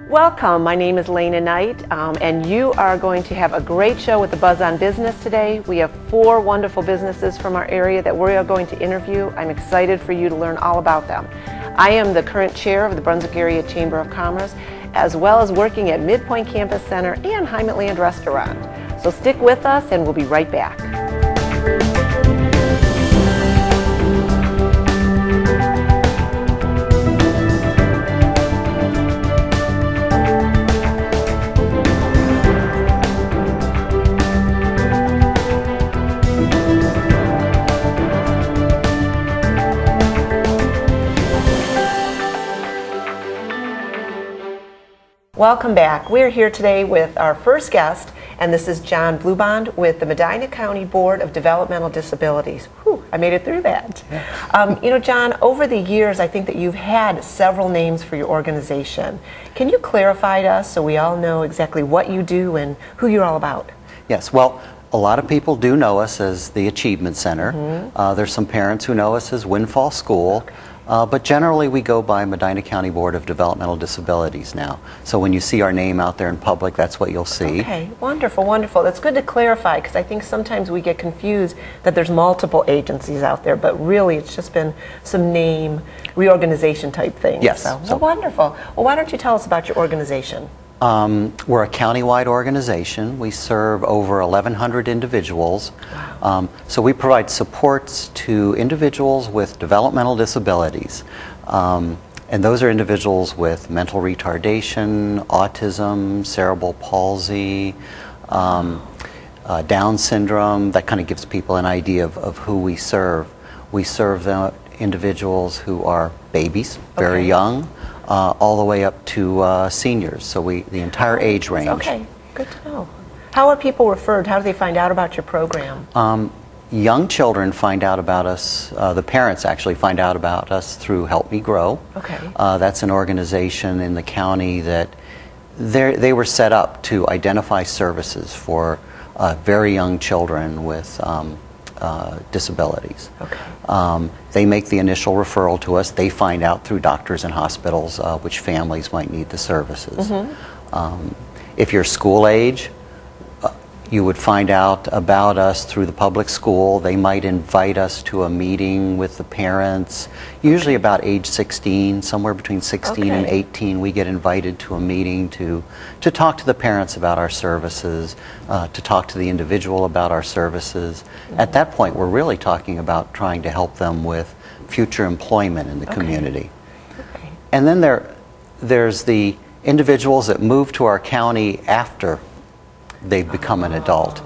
Welcome, my name is Lena Knight, and you are going to have a great show with the Buzz on Business today. We have 4 wonderful businesses from our area that we are going to interview. I'm excited for you to learn all about them. I am the current chair of the Brunswick Area Chamber of Commerce, as well as working at Midpoint Campus Center and Heimatland Restaurant. So stick with us and we'll be right back. Welcome back. We're here today with our first guest, and this is John Bluebond with the Medina County Board of Developmental Disabilities. Whew, I made it through that. Yeah. You know, John, over the years, I think that you've had several names for your organization. Can you clarify to us so we all know exactly what you do and who you're all about? Yes, well, a lot of people do know us as the Achievement Center. Mm-hmm. There's some parents who know us as Windfall School. Okay. But generally we go by Medina County Board of Developmental Disabilities now. So when you see our name out there in public, that's what you'll see. Okay, wonderful, wonderful. That's good to clarify, because I think sometimes we get confused that there's multiple agencies out there, but really it's just been some name reorganization type things. Yes. So, well, wonderful. Well, why don't you tell us about your organization? We're a county-wide organization. We serve over 1,100 individuals. Wow. So we provide supports to individuals with developmental disabilities. And those are individuals with mental retardation, autism, cerebral palsy, Down syndrome. That kind of gives people an idea of who we serve. We serve the individuals who are babies, very young, all the way up to seniors, so the entire age range. Okay, good to know. How are people referred? How do they find out about your program? Young children find out about us, the parents actually find out about us through Help Me Grow. Okay. That's an organization in the county that they were set up to identify services for very young children with disabilities. Okay. They make the initial referral to us. They find out through doctors and hospitals which families might need the services. Mm-hmm. If you're school age, you would find out about us through the public school. They might invite us to a meeting with the parents. Usually about age 16, somewhere between 16 and 18, we get invited to a meeting to talk to the parents about our services, to talk to the individual about our services. Mm-hmm. At that point, we're really talking about trying to help them with future employment in the community. Okay. And then there's the individuals that move to our county after they've become an adult.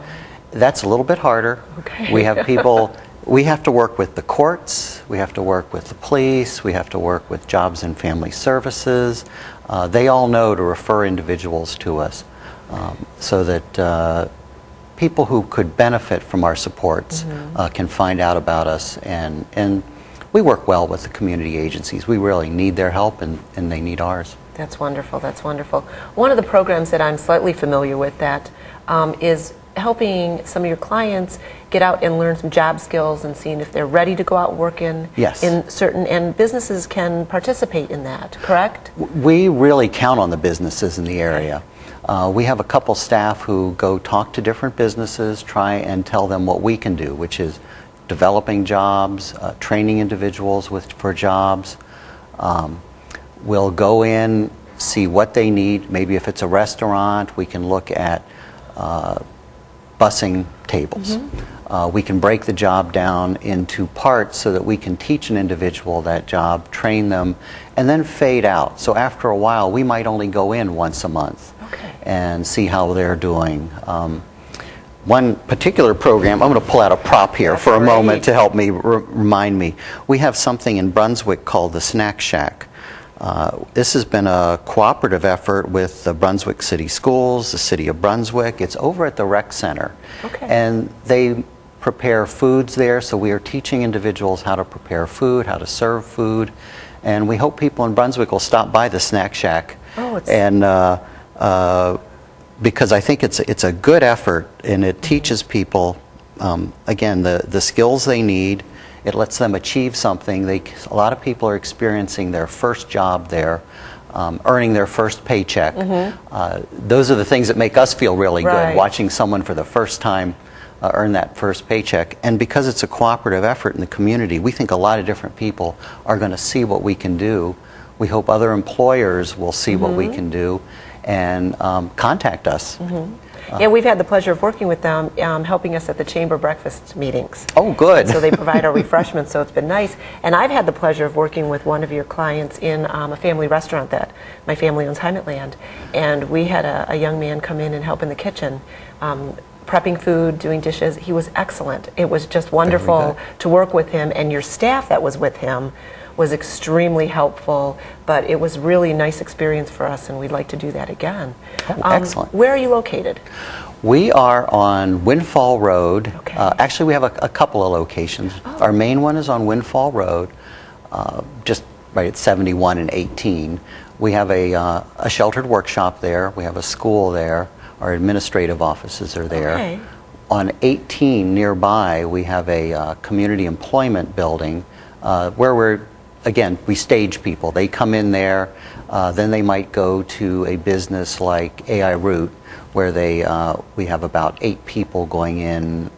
That's a little bit harder. Okay. We have people, we have to work with the courts, we have to work with the police, we have to work with Jobs and Family Services. They all know to refer individuals to us so that people who could benefit from our supports can find out about us, and we work well with the community agencies. We really need their help, and they need ours. That's wonderful, that's wonderful. One of the programs that I'm slightly familiar with that is helping some of your clients get out and learn some job skills and seeing if they're ready to go out and work in certain, and businesses can participate in that, correct? We really count on the businesses in the area. We have a couple staff who go talk to different businesses, try and tell them what we can do, which is developing jobs, training individuals for jobs. We'll go in, see what they need. Maybe if it's a restaurant, we can look at busing tables. Mm-hmm. We can break the job down into parts so that we can teach an individual that job, train them, and then fade out. So after a while, we might only go in once a month and see how they're doing. One particular program, I'm going to pull out a prop here for a moment to help me remind me. We have something in Brunswick called the Snack Shack. This has been a cooperative effort with the Brunswick City Schools, the City of Brunswick. It's over at the rec center. Okay. And they prepare foods there, so we are teaching individuals how to prepare food, how to serve food, and we hope people in Brunswick will stop by the Snack Shack. Because I think it's a good effort, and it teaches people, again, the skills they need. It lets them achieve something. A lot of people are experiencing their first job there. earning their first paycheck. Those are the things that make us feel really good, watching someone for the first time earn that first paycheck. And because it's a cooperative effort in the community, we think a lot of different people are going to see what we can do. We hope other employers will see what we can do and contact us. Yeah, we've had the pleasure of working with them, helping us at the chamber breakfast meetings. Oh, good. So they provide our refreshments, so it's been nice. And I've had the pleasure of working with one of your clients in a family restaurant that my family owns, Heimatland. And we had a young man come in and help in the kitchen, prepping food, doing dishes. He was excellent. It was just wonderful to work with him, and your staff that was with him was extremely helpful, but it was really a nice experience for us, and we'd like to do that again. Excellent. Where are you located? We are on Windfall Road. Okay. Actually, we have a couple of locations. Our main one is on Windfall Road, just right at 71 and 18. We have a sheltered workshop there. We have a school there. Our administrative offices are there. Okay. On 18 nearby, we have a community employment building where we stage people. They come in there, then they might go to a business like AI Root, where we have about 8 people going in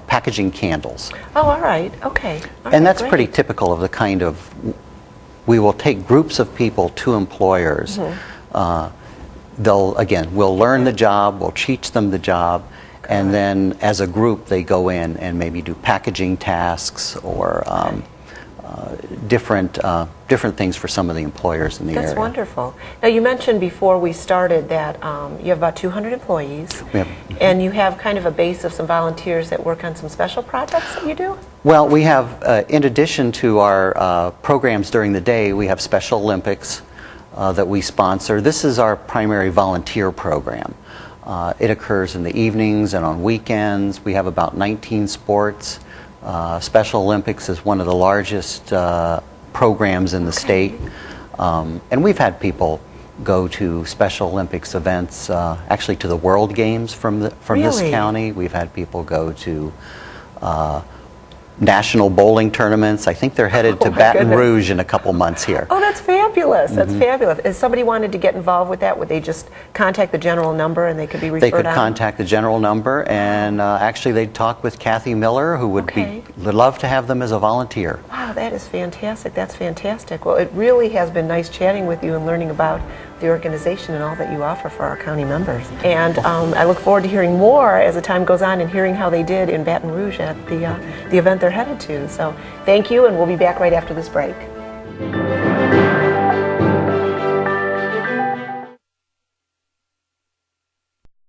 packaging candles. Oh, all right. Okay. All and that's great. pretty typical of the kind of, we will take groups of people to employers. We'll learn the job, we'll teach them the job, and then as a group they go in and maybe do packaging tasks or different things for some of the employers in the area. That's wonderful. Now, you mentioned before we started that you have about 200 employees, and you have kind of a base of some volunteers that work on some special projects that you do? Well, we have, in addition to our programs during the day, we have Special Olympics that we sponsor. This is our primary volunteer program. It occurs in the evenings and on weekends. We have about 19 sports. Special Olympics is one of the largest programs in the state. And we've had people go to Special Olympics events, actually to the World Games from this county. We've had people go to national bowling tournaments. I think they're headed to Baton Rouge in a couple months here. Oh, that's fabulous. That's fabulous. If somebody wanted to get involved with that, would they just contact the general number and they could be referred on? They could contact the general number, and actually they'd talk with Kathy Miller, who would love to have them as a volunteer. Wow, that is fantastic. That's fantastic. Well, it really has been nice chatting with you and learning about the organization and all that you offer for our county members. And I look forward to hearing more as the time goes on and hearing how they did in Baton Rouge at the event they're headed to. So thank you, and we'll be back right after this break.